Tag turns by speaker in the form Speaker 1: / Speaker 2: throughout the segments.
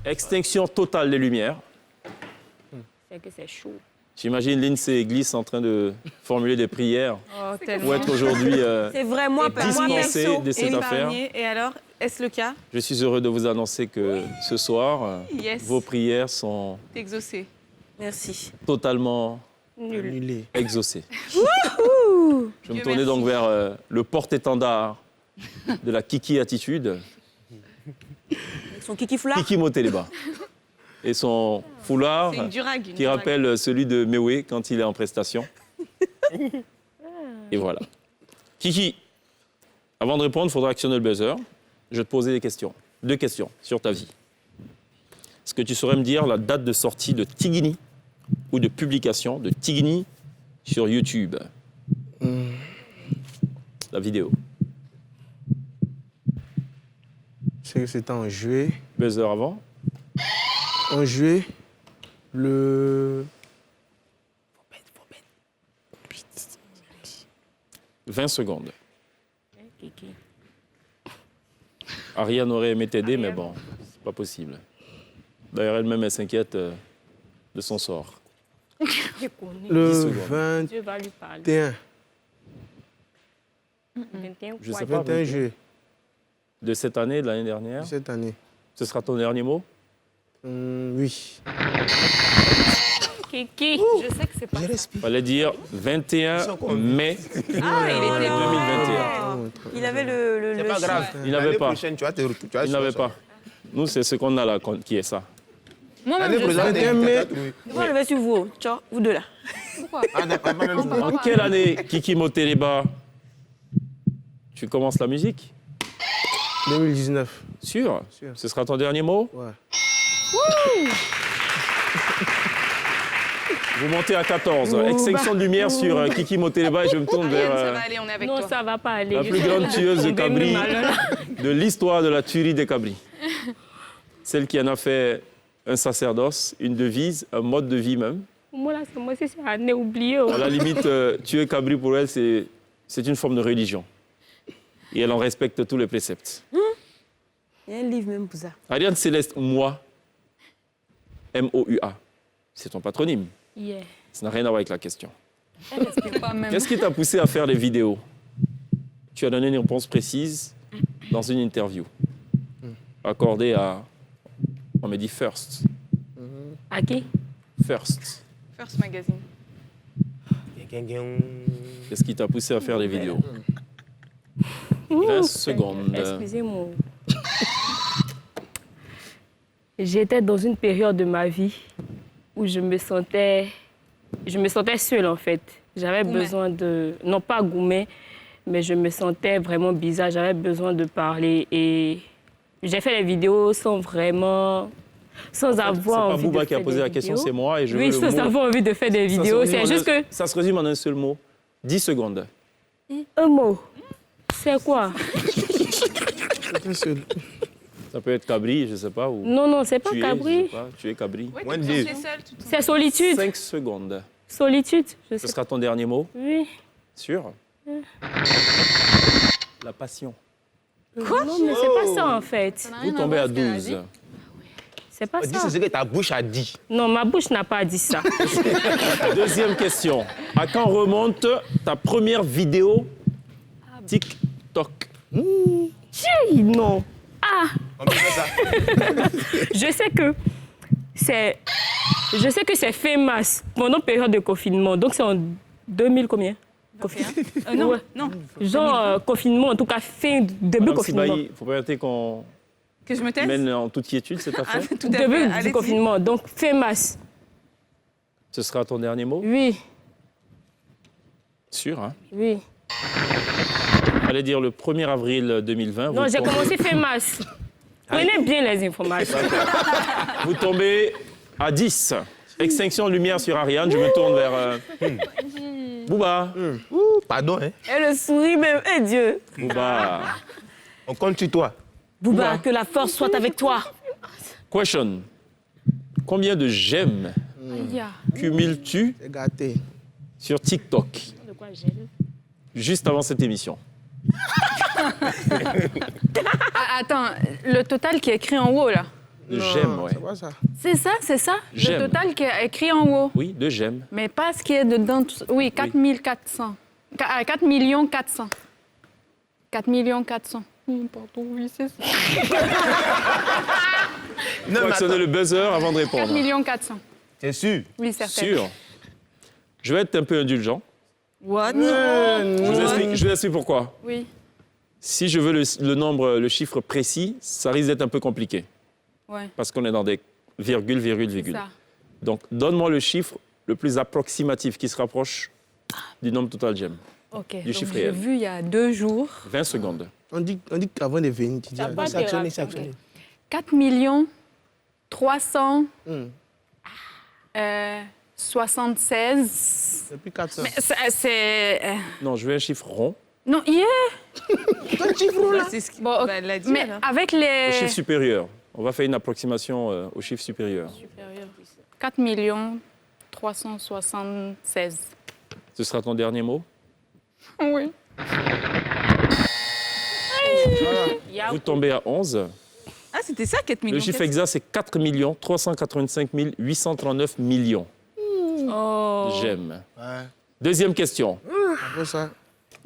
Speaker 1: Extinction totale des lumières.
Speaker 2: C'est que c'est chaud.
Speaker 1: J'imagine Lindsay Glisse en train de formuler des prières pour être aujourd'hui
Speaker 3: C'est vrai, moi
Speaker 1: dispensé de cette affaire.
Speaker 4: Et alors, est-ce le cas?
Speaker 1: Je suis heureux de vous annoncer que ce soir,
Speaker 4: Yes.
Speaker 1: vos prières sont
Speaker 4: Exaucé.
Speaker 3: Merci.
Speaker 1: totalement
Speaker 5: Annulé.
Speaker 1: exaucées. Je vais me
Speaker 4: Dieu
Speaker 1: tourner
Speaker 4: merci.
Speaker 1: donc vers le porte-étendard de la Kiki attitude,
Speaker 3: Avec son kiki foulard.
Speaker 1: Kiki Moteleba. Et son foulard
Speaker 4: C'est une durag.
Speaker 1: qui rappelle celui de Mewé quand il est en prestation. Et voilà. Kiki, avant de répondre, il faudra actionner le buzzer. Je vais te poser des questions. 2 questions sur ta vie. Est-ce que tu saurais me dire la date de sortie de Tigini ou de publication de Tigini sur YouTube? La vidéo.
Speaker 5: Je sais que c'était en juillet.
Speaker 1: Buzzer avant.
Speaker 5: En juillet, le...
Speaker 1: 20 secondes. Ariane aurait aimé t'aider, mais bon, c'est pas possible. D'ailleurs, elle-même, elle s'inquiète de son sort.
Speaker 5: Le
Speaker 1: 10 secondes.
Speaker 5: 21,
Speaker 2: Dieu va lui parler. 21
Speaker 1: Je
Speaker 2: quoi,
Speaker 1: sais pas.
Speaker 5: 21 juillet
Speaker 1: De cette année, de l'année dernière.
Speaker 5: cette année.
Speaker 1: Ce sera ton dernier mot?
Speaker 5: Oui.
Speaker 2: Kiki. Je sais que c'est pas ça.
Speaker 1: Fallait dire 21 mai
Speaker 4: Ah, il était
Speaker 1: 2021.
Speaker 3: Il avait le
Speaker 6: C'est pas grave.
Speaker 1: Il n'avait
Speaker 6: L'année
Speaker 1: pas.
Speaker 6: prochaine, tu vas te retrouver.
Speaker 1: Il n'avait pas. Nous, c'est ce qu'on a là qui est ça.
Speaker 4: Moi-même,
Speaker 6: L'année
Speaker 4: je sais.
Speaker 6: prochaine,
Speaker 5: 21 mai.
Speaker 3: Vous l'avez sur vous, ciao, vous deux là.
Speaker 6: Ah, d'accord, pas même chose.
Speaker 1: En quelle année, Kiki Moteleba, tu commences la musique?
Speaker 5: 2019.
Speaker 1: Sûr?
Speaker 5: Sûr.
Speaker 1: Ce sera ton dernier mot?
Speaker 5: Ouais.
Speaker 1: Vous montez à 14. Extinction de lumière sur Kiki Moteleba et je me tourne
Speaker 4: Ariane, ça
Speaker 1: vers
Speaker 4: va aller, on est avec
Speaker 2: Non,
Speaker 4: toi.
Speaker 2: ça va pas aller.
Speaker 1: la
Speaker 2: Je
Speaker 1: plus
Speaker 2: sais
Speaker 1: grande
Speaker 2: que
Speaker 1: tueuse de
Speaker 2: on
Speaker 1: cabri
Speaker 2: donne mal.
Speaker 1: de l'histoire de la tuerie des cabris. Celle qui en a fait un sacerdoce, une devise, un mode de vie même.
Speaker 2: Moi, là, c'est moi, c'est année oubliée.
Speaker 1: À la limite, tuer cabri pour elle, c'est une forme de religion. Et elle en respecte tous les préceptes.
Speaker 3: Il y a un livre même pour ça.
Speaker 1: Ariane Céleste, moi, M-O-U-A, c'est ton patronyme.
Speaker 2: Yeah.
Speaker 1: Ça n'a rien à voir avec la question.
Speaker 4: Elle respire pas même.
Speaker 1: Qu'est-ce qui t'a poussé à faire des vidéos? Tu as donné une réponse précise dans une interview accordée à, on m'a dit First.
Speaker 2: À qui?
Speaker 1: First.
Speaker 4: First Magazine.
Speaker 1: Qu'est-ce qui t'a poussé à faire des vidéos? 20 secondes.
Speaker 2: Excusez-moi. J'étais dans une période de ma vie où je me sentais seule, en fait. J'avais
Speaker 4: Gourmet.
Speaker 2: besoin de... Non, pas gourmet, mais je me sentais vraiment bizarre. J'avais besoin de parler et j'ai fait les vidéos sans avoir
Speaker 1: C'est pas
Speaker 2: envie de
Speaker 1: Bouba qui a
Speaker 2: faire
Speaker 1: posé
Speaker 2: des
Speaker 1: la question,
Speaker 2: vidéos.
Speaker 1: c'est moi et je veux
Speaker 2: Oui,
Speaker 1: le
Speaker 2: sans
Speaker 1: mot.
Speaker 2: avoir envie de faire des
Speaker 1: Ça se
Speaker 2: vidéos.
Speaker 1: résume
Speaker 2: C'est
Speaker 1: en
Speaker 2: juste
Speaker 1: un-
Speaker 2: que...
Speaker 1: Ça se résume en un seul mot. 10 secondes.
Speaker 2: Un mot. C'est quoi?
Speaker 5: C'était seul.
Speaker 1: Ça peut être cabri, je ne sais pas. Ou
Speaker 2: Non, c'est pas
Speaker 1: tu es, je
Speaker 2: cabri.
Speaker 1: sais pas, tu es cabri.
Speaker 4: Ouais,
Speaker 6: Moins
Speaker 4: tu
Speaker 6: de
Speaker 4: te
Speaker 6: dix.
Speaker 4: sentais seule, tu te
Speaker 2: C'est solitude.
Speaker 1: 5 secondes.
Speaker 2: Solitude, je
Speaker 1: Ce
Speaker 2: sais.
Speaker 1: sera ton dernier mot?
Speaker 2: Oui.
Speaker 1: Sûr? La passion.
Speaker 2: Quoi? Non, mais c'est pas ça, en fait.
Speaker 1: Vous tombez à 12.
Speaker 2: C'est pas
Speaker 6: Dis
Speaker 2: ça.
Speaker 6: c'est ce que ta bouche a dit.
Speaker 2: Non, ma bouche n'a pas dit ça.
Speaker 1: Deuxième question. À quand remonte ta première vidéo TikTok?
Speaker 2: Hey, non. Ah,
Speaker 6: On peut faire ça.
Speaker 2: je sais que c'est famous pendant période de confinement. Donc, c'est en 2000 combien?
Speaker 4: Non,
Speaker 2: Ouais.
Speaker 4: non.
Speaker 2: Genre confinement, en tout cas, début
Speaker 1: Madame
Speaker 2: confinement.
Speaker 1: Sibahi, il ne faut pas arrêter qu'on
Speaker 4: Que je me taise?
Speaker 1: mène en toute quiétude cette
Speaker 4: Ah,
Speaker 1: affaire.
Speaker 4: tout à fait.
Speaker 2: Début du
Speaker 4: Allez-y.
Speaker 2: confinement. Donc, famous.
Speaker 1: Ce sera ton dernier mot?
Speaker 2: Oui,
Speaker 1: Sûr, hein?
Speaker 2: oui.
Speaker 1: Allez dire le 1er avril 2020.
Speaker 2: Non,
Speaker 1: vous
Speaker 2: j'ai
Speaker 1: tombez-
Speaker 2: commencé famous. Prenez bien les informations.
Speaker 1: Vous tombez à 10. Extinction de lumière sur Ariane. Je me tourne vers Bouba.
Speaker 6: Pardon, hein.
Speaker 3: Et le sourit même, eh Dieu.
Speaker 1: Bouba.
Speaker 6: On compte sur toi.
Speaker 3: Bouba, que la force soit avec toi.
Speaker 1: Question. Combien de j'aime cumules-tu
Speaker 5: C'est gâté.
Speaker 1: sur TikTok
Speaker 2: De quoi j'aime?
Speaker 1: juste avant cette émission?
Speaker 4: Ah, attends, le total qui est écrit en haut, là.
Speaker 1: De
Speaker 5: Non,
Speaker 1: j'aime, ouais.
Speaker 5: C'est pas ça.
Speaker 4: C'est ça.
Speaker 1: J'aime.
Speaker 4: Le total qui est écrit en haut.
Speaker 1: Oui, de j'aime.
Speaker 4: Mais pas ce qui est dedans. Oui, 4 400. 4 400. 4 400. Pardon, oui, c'est ça.
Speaker 1: Il faut actionner le buzzer avant de
Speaker 4: 4
Speaker 1: répondre.
Speaker 4: 400.
Speaker 6: C'est sûr.
Speaker 4: Oui, certain.
Speaker 1: Sûr. Je vais être un peu indulgent.
Speaker 3: What?
Speaker 1: Je vous explique pourquoi.
Speaker 4: Oui,
Speaker 1: Si je veux le chiffre précis, ça risque d'être un peu compliqué.
Speaker 4: ouais.
Speaker 1: Parce qu'on est dans des virgules, virgules,
Speaker 4: C'est
Speaker 1: virgules.
Speaker 4: ça.
Speaker 1: Donc, donne-moi le chiffre le plus approximatif qui se rapproche du nombre total j'aime.
Speaker 4: OK.
Speaker 1: Du chiffre
Speaker 4: J'ai
Speaker 1: réel.
Speaker 4: vu il y a 2 jours.
Speaker 1: 20 secondes.
Speaker 5: On dit qu'avant de venir, tu dis.
Speaker 3: T'as pas
Speaker 6: C'est actionné, c'est actionné.
Speaker 4: 4 300
Speaker 5: Hmm.
Speaker 4: 76.
Speaker 5: C'est plus 400.
Speaker 4: Mais c'est...
Speaker 1: Non, je veux un chiffre rond.
Speaker 4: Non, yeah.
Speaker 3: C'est ce qu'il
Speaker 4: Bon,
Speaker 3: elle l'a dit.
Speaker 4: mais
Speaker 3: alors.
Speaker 4: avec
Speaker 1: Au
Speaker 4: les...
Speaker 1: chiffre supérieur. On va faire une approximation au chiffre supérieur.
Speaker 4: 4 376.
Speaker 1: Ce sera ton dernier mot.
Speaker 4: Oui.
Speaker 1: Vous tombez à 11.
Speaker 3: Ah, c'était ça, 4 millions.
Speaker 1: Le chiffre exact, c'est 4 385 839 millions.
Speaker 2: Oh.
Speaker 1: J'aime.
Speaker 5: Ouais.
Speaker 1: Deuxième question.
Speaker 5: Après ça.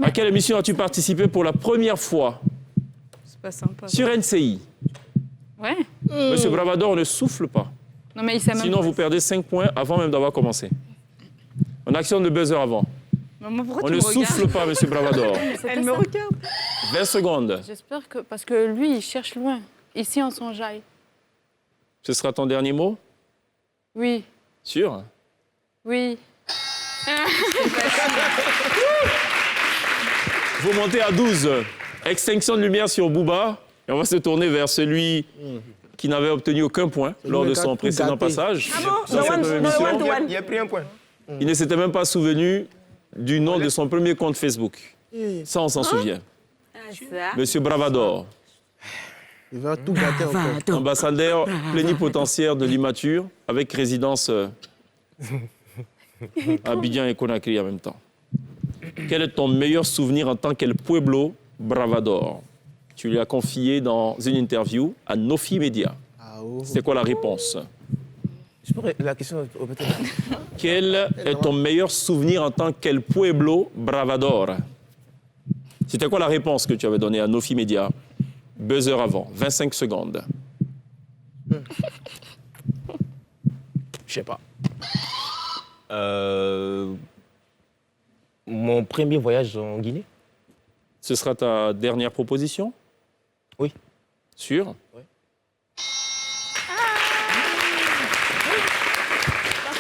Speaker 1: À quelle émission as-tu participé pour la première fois?
Speaker 3: C'est pas sympa.
Speaker 1: Sur NCI.
Speaker 4: Ouais.
Speaker 1: Monsieur Bravador, on ne souffle pas.
Speaker 4: Non, mais il sait même
Speaker 1: Sinon,
Speaker 4: pas.
Speaker 1: vous perdez 5 points avant même d'avoir commencé. On actionne le buzzer avant.
Speaker 3: Maman, pourquoi
Speaker 1: On
Speaker 3: tu
Speaker 1: ne
Speaker 3: me regardes?
Speaker 1: souffle pas, monsieur Bravador.
Speaker 3: Elle me regarde.
Speaker 1: 20 secondes.
Speaker 4: J'espère que... Parce que lui, il cherche loin. Ici, en Sonjaille.
Speaker 1: Ce sera ton dernier mot?
Speaker 4: Oui.
Speaker 1: Sûr?
Speaker 4: Oui.
Speaker 1: Vous montez à 12. Extinction de lumière sur Bouba. Et on va se tourner vers celui qui n'avait obtenu aucun point lors de son précédent passage. Dans cette émission.
Speaker 6: Il a pris un point.
Speaker 1: Il ne s'était même pas souvenu du nom de son premier compte Facebook. Ça, on s'en souvient. Monsieur Bravador,
Speaker 5: Il va tout gâter encore.
Speaker 1: ambassadeur plénipotentiaire de l'Immature, avec résidence à Abidjan et Conakry en même temps. Quel est ton meilleur souvenir en tant qu'El Pueblo Bravador? Tu lui as confié dans une interview à Nofi Media.
Speaker 5: Ah, oh.
Speaker 1: C'est quoi la réponse?
Speaker 6: Je pourrais la question répéter.
Speaker 1: Quel est ton meilleur souvenir en tant qu'El Pueblo Bravador? C'était quoi la réponse que tu avais donnée à Nofi Media? Buzzer avant, 25 secondes.
Speaker 6: Je sais pas. Mon premier voyage en Guinée.
Speaker 1: Ce sera ta dernière proposition?
Speaker 6: Oui.
Speaker 1: Sûr?
Speaker 6: Oui.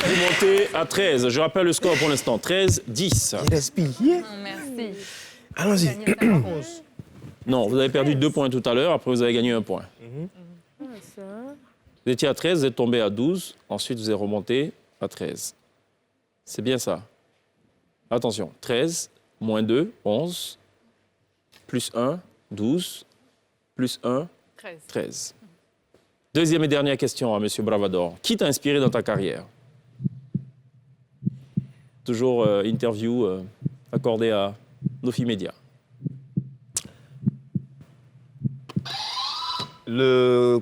Speaker 1: Vous montez à 13. Je rappelle le score pour l'instant. 13, 10.
Speaker 5: Il respire.
Speaker 4: Merci.
Speaker 5: Allons-y.
Speaker 1: Non, vous avez perdu 2 points tout à l'heure. Après, vous avez gagné 1 point. Vous étiez à 13, vous êtes tombé à 12. Ensuite, vous êtes remonté à 13. C'est bien ça. Attention. 13, moins 2, 11. Plus 1, 12. Plus 1,
Speaker 4: 13.
Speaker 1: 13. Deuxième et dernière question à M. Bravador. Qui t'a inspiré dans ta carrière? Toujours interview accordée à Nofi Media.
Speaker 6: Le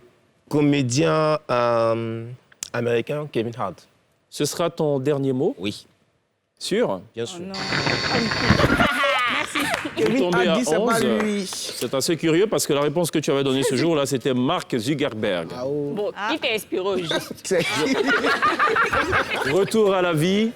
Speaker 6: comédien américain Kevin Hart.
Speaker 1: Ce sera ton dernier mot?
Speaker 6: Oui,
Speaker 1: Sûr?
Speaker 6: bien sûr.
Speaker 1: Vous
Speaker 5: Kevin
Speaker 1: tombez
Speaker 5: a
Speaker 1: à
Speaker 5: dit, c'est pas
Speaker 1: 11.
Speaker 5: lui.
Speaker 1: C'est assez curieux parce que la réponse que tu avais donnée ce jour-là, c'était Mark Zuckerberg.
Speaker 5: Ah, oh.
Speaker 3: Bon, qui t'a inspiré au juste?
Speaker 5: C'est-
Speaker 1: Retour à la vie.